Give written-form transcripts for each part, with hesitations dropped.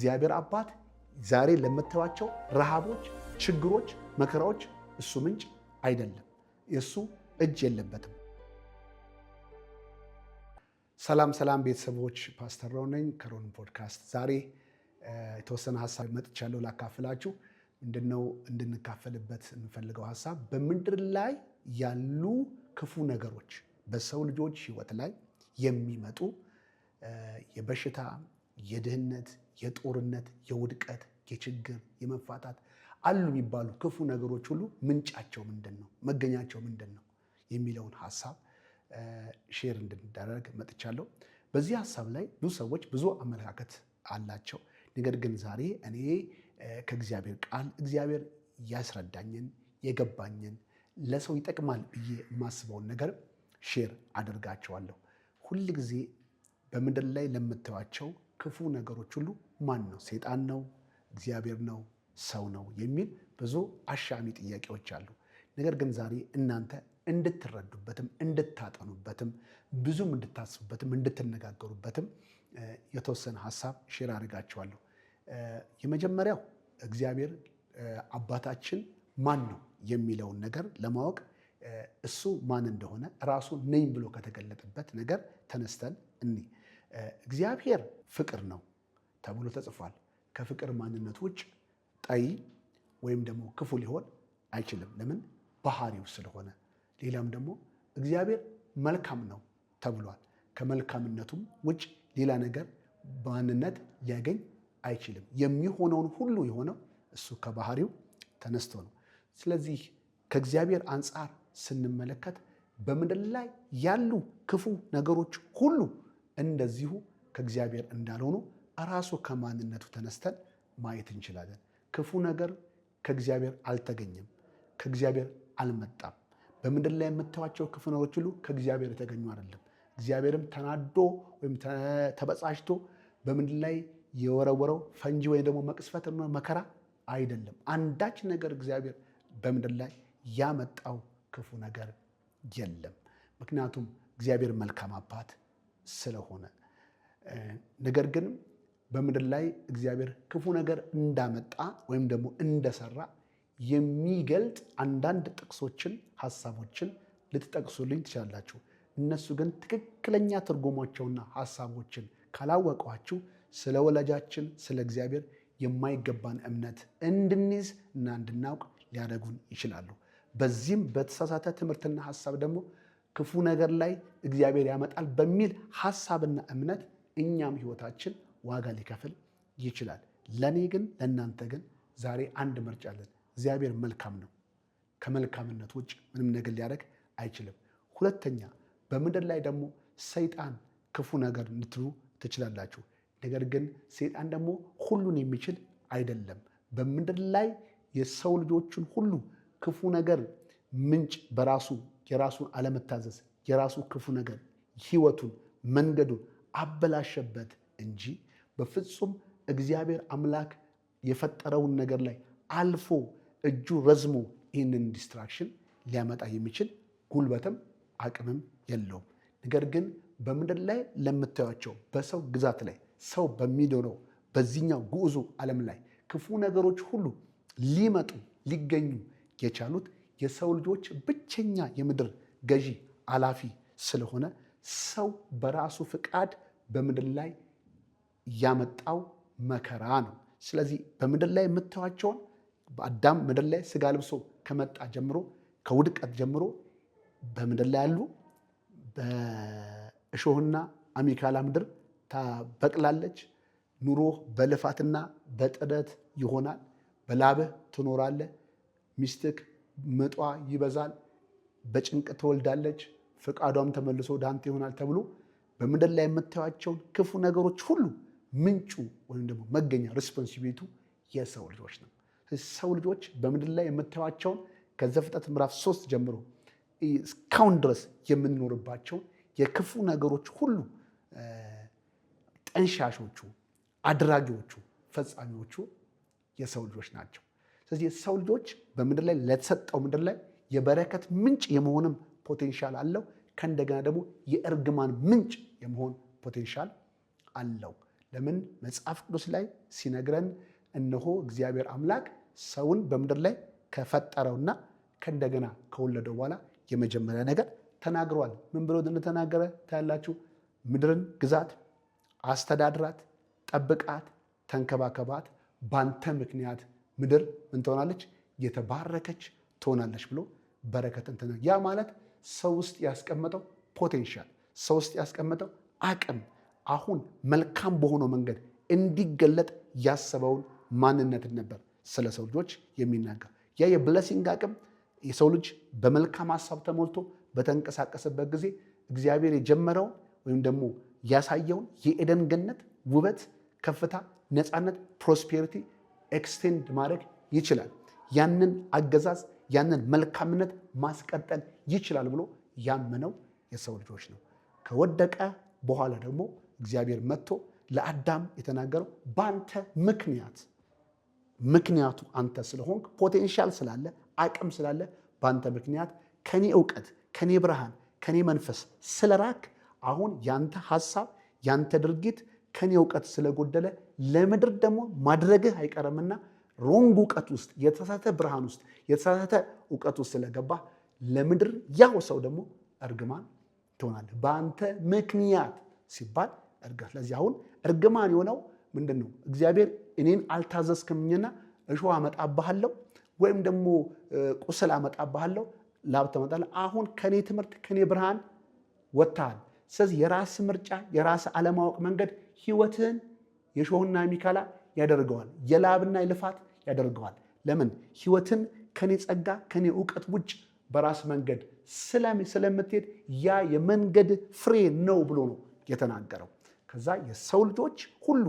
እግዚአብሔር አባት ዛሬ ለምታዩቸው ረሃቦች፣ ችግሮች፣ መከራዎች እሱ ምንጭ አይደለም። የእሱ እጅ የለበትም። ሰላም ቤተሰቦች፣ ፓስተር ሮን ነኝ ከሮን ፖድካስት። ዛሬ የተወሰነ ሀሳብ መጥቻለሁ ላካፍላችሁ። ምንድነው እንድንካፈልበት የምፈልገው ሀሳብ? በምድር ላይ ያሉ ክፉ ነገሮች በሰው ልጆች ሕይወት ላይ የሚመጡ የበሽታ፣ የድህነት፣ የጦርነት፣ የውድቀት፣ የችግር፣ የመፋታት አሉ የሚባሉ ክፉ ነገሮች ሁሉ ምንጫቸው ምንድን ነው? መገኛቸው ምንድን ነው? የሚለውን ሀሳብ ሼር እንድንደረግ መጥቻለሁ። በዚህ ሀሳብ ላይ ብዙ ሰዎች ብዙ አመለካከት አላቸው። ነገር ግን ዛሬ እኔ ከእግዚአብሔር ቃል እግዚአብሔር ያስረዳኝን የገባኝን ለሰው ይጠቅማል ብዬ የማስበውን ነገር ሼር አደርጋቸዋለሁ። ሁል ጊዜ በምድር ላይ ለምታዩቸው ክፉ ነገሮች ሁሉ ማን ነው? ሰይጣን ነው? እግዚአብሔር ነው? ሰው ነው? የሚል ብዙ አሻሚ ጥያቄዎች አሉ። ነገር ግን ዛሬ እናንተ እንድትረዱበትም እንድታጠኑበትም ብዙም እንድታስቡበትም እንድትነጋገሩበትም የተወሰነ ሀሳብ ሼር አድርጋቸዋለሁ። የመጀመሪያው እግዚአብሔር አባታችን ማን ነው የሚለውን ነገር ለማወቅ እሱ ማን እንደሆነ ራሱ ነኝ ብሎ ከተገለጠበት ነገር ተነስተን እንይ። እግዚአብሔር ፍቅር ነው ተብሎ ተጽፏል። ከፍቅር ማንነት ውጭ ጠይ ወይም ደግሞ ክፉ ሊሆን አይችልም። ለምን? ባህሪው ስለሆነ። ሌላም ደግሞ እግዚአብሔር መልካም ነው ተብሏል። ከመልካምነቱም ውጭ ሌላ ነገር ማንነት ሊያገኝ አይችልም። የሚሆነውን ሁሉ የሆነው እሱ ከባህሪው ተነስቶ ነው። ስለዚህ ከእግዚአብሔር አንጻር ስንመለከት በምድር ላይ ያሉ ክፉ ነገሮች ሁሉ እንደዚሁ ከእግዚአብሔር እንዳልሆኑ ራሱ ከማንነቱ ተነስተን ማየት እንችላለን። ክፉ ነገር ከእግዚአብሔር አልተገኘም፣ ከእግዚአብሔር አልመጣም። በምድር ላይ የምታዩቸው ክፉ ነገሮች ሁሉ ከእግዚአብሔር የተገኙ አይደለም። እግዚአብሔርም ተናዶ ወይም ተበሳጭቶ በምድር ላይ የወረወረው ፈንጂ ወይም ደግሞ መቅስፈት መከራ አይደለም። አንዳች ነገር እግዚአብሔር በምድር ላይ ያመጣው ክፉ ነገር የለም። ምክንያቱም እግዚአብሔር መልካም አባት ስለሆነ። ነገር ግን በምድር ላይ እግዚአብሔር ክፉ ነገር እንዳመጣ ወይም ደግሞ እንደሰራ የሚገልጥ አንዳንድ ጥቅሶችን፣ ሀሳቦችን ልትጠቅሱልኝ ትችላላችሁ። እነሱ ግን ትክክለኛ ትርጉማቸውና ሀሳቦችን ካላወቋችሁ ስለ ወላጃችን ስለ እግዚአብሔር የማይገባን እምነት እንድንይዝ እና እንድናውቅ ሊያደርጉን ይችላሉ። በዚህም በተሳሳተ ትምህርትና ሀሳብ ደግሞ ክፉ ነገር ላይ እግዚአብሔር ያመጣል በሚል ሀሳብና እምነት እኛም ሕይወታችን ዋጋ ሊከፍል ይችላል። ለእኔ ግን ለእናንተ ግን ዛሬ አንድ ምርጫ አለን። እግዚአብሔር መልካም ነው። ከመልካምነት ውጭ ምንም ነገር ሊያደርግ አይችልም። ሁለተኛ፣ በምድር ላይ ደግሞ ሰይጣን ክፉ ነገር ልትሉ ትችላላችሁ። ነገር ግን ሰይጣን ደግሞ ሁሉን የሚችል አይደለም። በምድር ላይ የሰው ልጆችን ሁሉ ክፉ ነገር ምንጭ በራሱ የራሱን አለመታዘዝ የራሱ ክፉ ነገር ሕይወቱን መንገዱን አበላሸበት እንጂ በፍጹም እግዚአብሔር አምላክ የፈጠረውን ነገር ላይ አልፎ እጁ ረዝሞ ይህንን ዲስትራክሽን ሊያመጣ የሚችል ጉልበትም አቅምም የለውም። ነገር ግን በምድር ላይ ለምታዩቸው በሰው ግዛት ላይ ሰው በሚኖረው በዚህኛው ግዑዙ ዓለም ላይ ክፉ ነገሮች ሁሉ ሊመጡ ሊገኙ የቻሉት የሰው ልጆች ብቸኛ የምድር ገዢ አላፊ ስለሆነ ሰው በራሱ ፍቃድ በምድር ላይ ያመጣው መከራ ነው። ስለዚህ በምድር ላይ የምታዩቸውን በአዳም ምድር ላይ ስጋ ለብሶ ከመጣ ጀምሮ ከውድቀት ጀምሮ በምድር ላይ ያሉ በእሾህና አሜከላ ምድር ታበቅላለች። ኑሮህ በልፋትና በጥረት ይሆናል። በላብህ ትኖራለህ። ሚስትህ ምጧ ይበዛል። በጭንቅ ትወልዳለች። ፈቃዷም ተመልሶ ወደ አንተ ይሆናል ተብሎ በምድር ላይ የምታዩቸውን ክፉ ነገሮች ሁሉ ምንጩ ወይም ደግሞ መገኛ ሪስፖንሲቢሊቱ የሰው ልጆች ነው። ሰው ልጆች በምድር ላይ የምታዩቸውን ከዘፍጥረት ምዕራፍ 3 ጀምሮ እስካሁን ድረስ የምንኖርባቸውን የክፉ ነገሮች ሁሉ ጠንሻሾቹ፣ አድራጊዎቹ፣ ፈጻሚዎቹ የሰው ልጆች ናቸው። ስለዚህ የሰው ልጆች በምድር ላይ ለተሰጠው ምድር ላይ የበረከት ምንጭ የመሆንም ፖቴንሻል አለው። ከእንደገና ደግሞ የእርግማን ምንጭ የመሆን ፖቴንሻል አለው። ለምን መጽሐፍ ቅዱስ ላይ ሲነግረን እነሆ እግዚአብሔር አምላክ ሰውን በምድር ላይ ከፈጠረውና ከእንደገና ከወለደው በኋላ የመጀመሪያ ነገር ተናግሯል። ምን ብሎ እንደተናገረ ታያላችሁ። ምድርን ግዛት፣ አስተዳድራት፣ ጠብቃት፣ ተንከባከባት፣ ባንተ ምክንያት ምድር ምን ትሆናለች? የተባረከች ትሆናለች ብሎ በረከትን ተናገረ። ያ ማለት ሰው ውስጥ ያስቀመጠው ፖቴንሻል፣ ሰው ውስጥ ያስቀመጠው አቅም አሁን መልካም በሆነው መንገድ እንዲገለጥ ያሰበውን ማንነትን ነበር ስለ ሰው ልጆች የሚናገር። ያ የብለሲንግ አቅም የሰው ልጅ በመልካም ሀሳብ ተሞልቶ በተንቀሳቀሰበት ጊዜ እግዚአብሔር የጀመረውን ወይም ደግሞ ያሳየውን የኤደን ገነት ውበት፣ ከፍታ፣ ነፃነት፣ ፕሮስፔሪቲ ኤክስቴንድ ማድረግ ይችላል። ያንን አገዛዝ ያንን መልካምነት ማስቀጠል ይችላል ብሎ ያመነው የሰው ልጆች ነው። ከወደቀ በኋላ ደግሞ እግዚአብሔር መጥቶ ለአዳም የተናገረው በአንተ ምክንያቱ አንተ ስለሆንክ ፖቴንሻል ስላለ አቅም ስላለ በአንተ ምክንያት ከኔ እውቀት ከኔ ብርሃን ከኔ መንፈስ ስለራክ አሁን ያንተ ሐሳብ ያንተ ድርጊት ከኔ እውቀት ስለጎደለ ለምድር ደግሞ ማድረግህ አይቀርምና ሮንግ እውቀት ውስጥ የተሳሳተ ብርሃን ውስጥ የተሳሳተ እውቀት ውስጥ ስለገባ ለምድር ያው ሰው ደግሞ እርግማን ትሆናለህ በአንተ ምክንያት ሲባል እርግማን። ስለዚህ አሁን እርግማን የሆነው ምንድን ነው? እግዚአብሔር እኔን አልታዘዝክምኝና እሾህ አመጣብሃለሁ ወይም ደግሞ ቁስል አመጣብሃለሁ ላብ ተመጣለ። አሁን ከኔ ትምህርት ከኔ ብርሃን ወጥተሃል። ስለዚህ የራስ ምርጫ የራስ አለማወቅ መንገድ ህይወትህን የሾህና የሚካላ ያደርገዋል፣ የላብና የልፋት ያደርገዋል። ለምን? ህይወትን ከኔ ጸጋ ከኔ እውቀት ውጭ በራስ መንገድ ስለምትሄድ ያ የመንገድ ፍሬ ነው ብሎ ነው የተናገረው። ከዛ የሰው ልጆች ሁሉ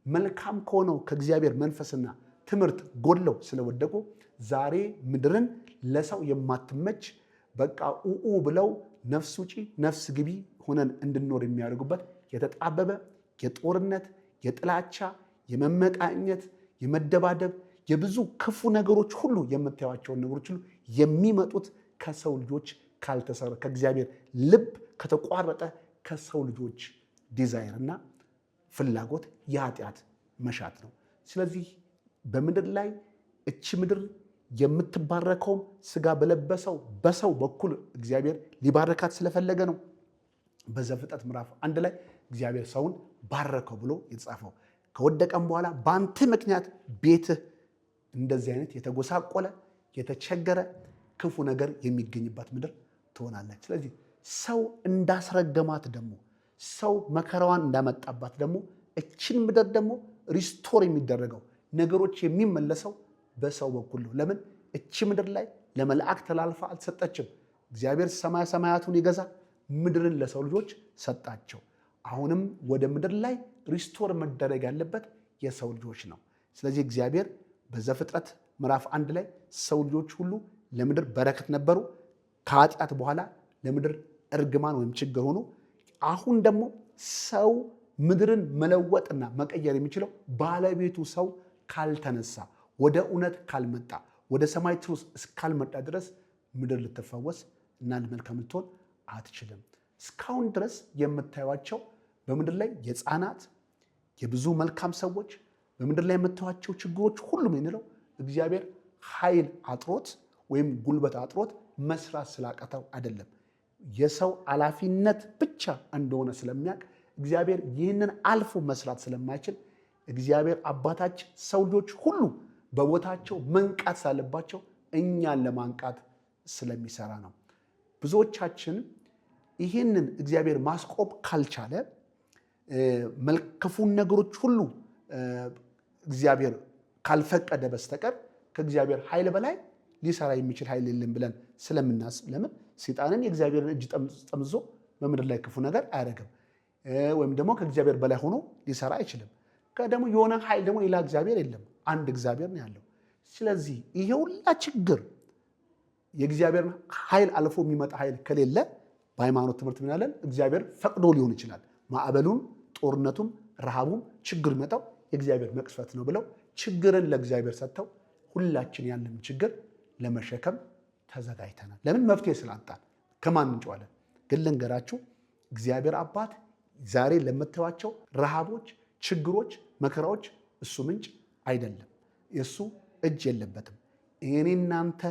መልካም ከሆነው ከእግዚአብሔር መንፈስና ትምህርት ጎድለው ስለወደቁ ዛሬ ምድርን ለሰው የማትመች በቃ ኡኡ ብለው ነፍስ ውጪ ነፍስ ግቢ ሆነን እንድንኖር የሚያደርጉበት የተጣበበ የጦርነት፣ የጥላቻ፣ የመመቃኘት፣ የመደባደብ የብዙ ክፉ ነገሮች ሁሉ የምታዩዋቸውን ነገሮች ሁሉ የሚመጡት ከሰው ልጆች ካልተሰራ ከእግዚአብሔር ልብ ከተቋረጠ ከሰው ልጆች ዲዛይር እና ፍላጎት የኃጢአት መሻት ነው። ስለዚህ በምድር ላይ እቺ ምድር የምትባረከውም ስጋ በለበሰው በሰው በኩል እግዚአብሔር ሊባረካት ስለፈለገ ነው። በዘፍጥረት ምዕራፍ 1 ላይ እግዚአብሔር ሰውን ባረከው ብሎ የተጻፈው ከወደቀም በኋላ በአንተ ምክንያት ቤትህ እንደዚህ አይነት የተጎሳቆለ የተቸገረ ክፉ ነገር የሚገኝባት ምድር ትሆናለች። ስለዚህ ሰው እንዳስረገማት ደግሞ ሰው መከራዋን እንዳመጣባት ደግሞ እችን ምድር ደግሞ ሪስቶር የሚደረገው ነገሮች የሚመለሰው በሰው በኩል ነው። ለምን? እቺ ምድር ላይ ለመላእክት ተላልፋ አልተሰጠችም። እግዚአብሔር ሰማይ ሰማያቱን ይገዛ ምድርን ለሰው ልጆች ሰጣቸው። አሁንም ወደ ምድር ላይ ሪስቶር መደረግ ያለበት የሰው ልጆች ነው። ስለዚህ እግዚአብሔር በዘፍጥረት ምዕራፍ 1 ላይ ሰው ልጆች ሁሉ ለምድር በረከት ነበሩ። ከኃጢአት በኋላ ለምድር እርግማን ወይም ችግር ሆኖ አሁን ደግሞ ሰው ምድርን መለወጥና መቀየር የሚችለው ባለቤቱ ሰው ካልተነሳ፣ ወደ እውነት ካልመጣ፣ ወደ ሰማይ ትሩስ እስካልመጣ ድረስ ምድር ልትፈወስ እና መልካም ልትሆን አትችልም። እስካሁን ድረስ የምታዩቸው በምድር ላይ የሕፃናት የብዙ መልካም ሰዎች በምድር ላይ የምታዩቸው ችግሮች ሁሉም የምንለው እግዚአብሔር ኃይል አጥሮት ወይም ጉልበት አጥሮት መስራት ስላቃተው አይደለም። የሰው ኃላፊነት ብቻ እንደሆነ ስለሚያውቅ እግዚአብሔር ይህንን አልፎ መስራት ስለማይችል እግዚአብሔር አባታችን ሰው ልጆች ሁሉ በቦታቸው መንቃት ሳለባቸው እኛን ለማንቃት ስለሚሰራ ነው። ብዙዎቻችን ይህንን እግዚአብሔር ማስቆም ካልቻለ ክፉን ነገሮች ሁሉ እግዚአብሔር ካልፈቀደ በስተቀር ከእግዚአብሔር ኃይል በላይ ሊሰራ የሚችል ኃይል የለም ብለን ስለምናስብ፣ ለምን ሰይጣንን የእግዚአብሔርን እጅ ጠምዞ በምድር ላይ ክፉ ነገር አያደርግም፣ ወይም ደግሞ ከእግዚአብሔር በላይ ሆኖ ሊሰራ አይችልም። ደግሞ የሆነ ኃይል ደግሞ ሌላ እግዚአብሔር የለም፣ አንድ እግዚአብሔር ነው ያለው። ስለዚህ ይሄ ሁላ ችግር የእግዚአብሔር ኃይል አልፎ የሚመጣ ኃይል ከሌለ በሃይማኖት ትምህርት ምን ያለን እግዚአብሔር ፈቅዶ ሊሆን ይችላል። ማዕበሉም፣ ጦርነቱም፣ ረሃቡም ችግር መጣው የእግዚአብሔር መቅሰፍት ነው ብለው ችግርን ለእግዚአብሔር ሰጥተው ሁላችን ያለን ችግር ለመሸከም ተዘጋጅተናል። ለምን? መፍትሄ ስላጣን። ከማን እንጨዋለን? ግን ልንገራችሁ፣ እግዚአብሔር አባት ዛሬ ለምታዩዋቸው ረሃቦች፣ ችግሮች፣ መከራዎች እሱ ምንጭ አይደለም። የእሱ እጅ የለበትም። እኔ እናንተ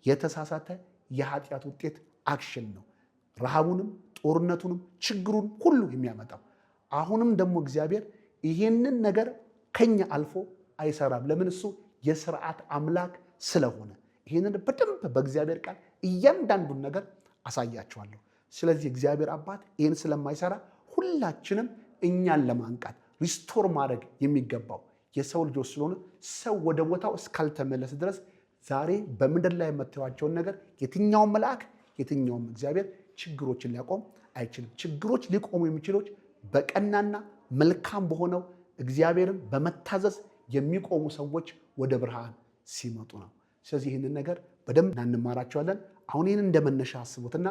የተሳሳተ የኃጢአት ውጤት አክሽን ነው ረሃቡንም ጦርነቱንም ችግሩን ሁሉ የሚያመጣው። አሁንም ደግሞ እግዚአብሔር ይሄንን ነገር ከኛ አልፎ አይሰራም። ለምን? እሱ የስርዓት አምላክ ስለሆነ። ይሄንን በደንብ በእግዚአብሔር ቃል እያንዳንዱን ነገር አሳያቸዋለሁ። ስለዚህ እግዚአብሔር አባት ይህን ስለማይሰራ ሁላችንም እኛን ለማንቃት ሪስቶር ማድረግ የሚገባው የሰው ልጆች ስለሆነ ሰው ወደ ቦታው እስካልተመለሰ ድረስ ዛሬ በምድር ላይ የምታዩዋቸውን ነገር የትኛውም መልአክ የትኛውም እግዚአብሔር ችግሮችን ሊያቆም አይችልም። ችግሮች ሊቆሙ የሚችሉት በቀናና መልካም በሆነው እግዚአብሔርን በመታዘዝ የሚቆሙ ሰዎች ወደ ብርሃን ሲመጡ ነው። ስለዚህ ይህንን ነገር በደንብ እንማራቸዋለን። አሁን ይህን እንደመነሻ አስቡትና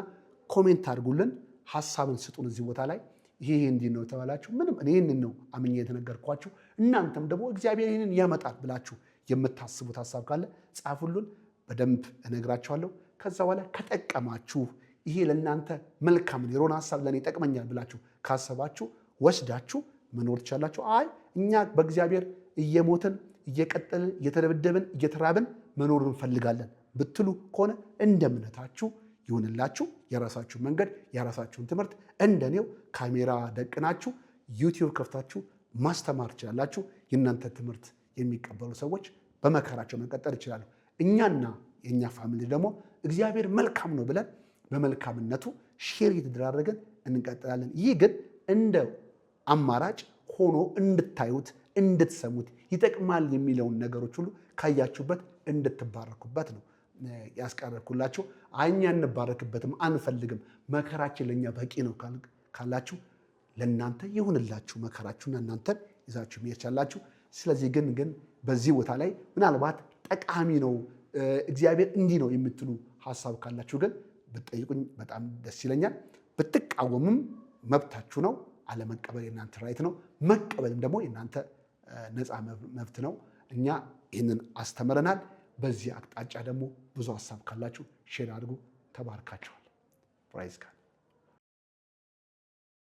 ኮሜንት አድርጉልን፣ ሀሳብን ስጡን። እዚህ ቦታ ላይ ይሄ እንዲህ ነው የተባላችሁ ምንም እኔ ይህንን ነው አምኜ የተነገርኳችሁ፣ እናንተም ደግሞ እግዚአብሔር ይህንን ያመጣል ብላችሁ የምታስቡት ሀሳብ ካለ ጻፉልን፣ በደንብ እነግራችኋለሁ። ከዛ በኋላ ከጠቀማችሁ ይሄ ለእናንተ መልካም የሮን ሀሳብ ለእኔ ይጠቅመኛል ብላችሁ ካሰባችሁ ወስዳችሁ መኖር ትችላላችሁ። አይ እኛ በእግዚአብሔር እየሞትን እየቀጠልን እየተደበደብን እየተራብን መኖር እንፈልጋለን ብትሉ ከሆነ እንደ እምነታችሁ ይሁንላችሁ። የራሳችሁ መንገድ የራሳችሁን ትምህርት እንደኔው ካሜራ ደቅናችሁ ዩቲዩብ ከፍታችሁ ማስተማር ትችላላችሁ። የእናንተ ትምህርት የሚቀበሉ ሰዎች በመከራቸው መቀጠል ይችላሉ። እኛና የእኛ ፋሚሊ ደግሞ እግዚአብሔር መልካም ነው ብለን በመልካምነቱ ሼር እየተደራረገን እንቀጥላለን። ይህ ግን እንደ አማራጭ ሆኖ እንድታዩት እንድትሰሙት ይጠቅማል የሚለውን ነገሮች ሁሉ ካያችሁበት እንድትባረኩበት ነው ያስቀረብኩላችሁ። እኛ እንባረክበትም አንፈልግም፣ መከራችን ለእኛ በቂ ነው ካላችሁ ለእናንተ ይሁንላችሁ፣ መከራችሁና እናንተን ይዛችሁ መሄድ ትችላላችሁ። ስለዚህ ግን በዚህ ቦታ ላይ ምናልባት ጠቃሚ ነው እግዚአብሔር እንዲህ ነው የምትሉ ሀሳብ ካላችሁ ግን ብትጠይቁኝ በጣም ደስ ይለኛል። ብትቃወምም መብታችሁ ነው። አለመቀበል የእናንተ ራይት ነው። መቀበልም ደግሞ የእናንተ ነፃ መብት ነው። እኛ ይህንን አስተምረናል። በዚህ አቅጣጫ ደግሞ ብዙ ሀሳብ ካላችሁ ሼር አድርጉ። ተባርካችኋል። ፕራይዝ ጋድ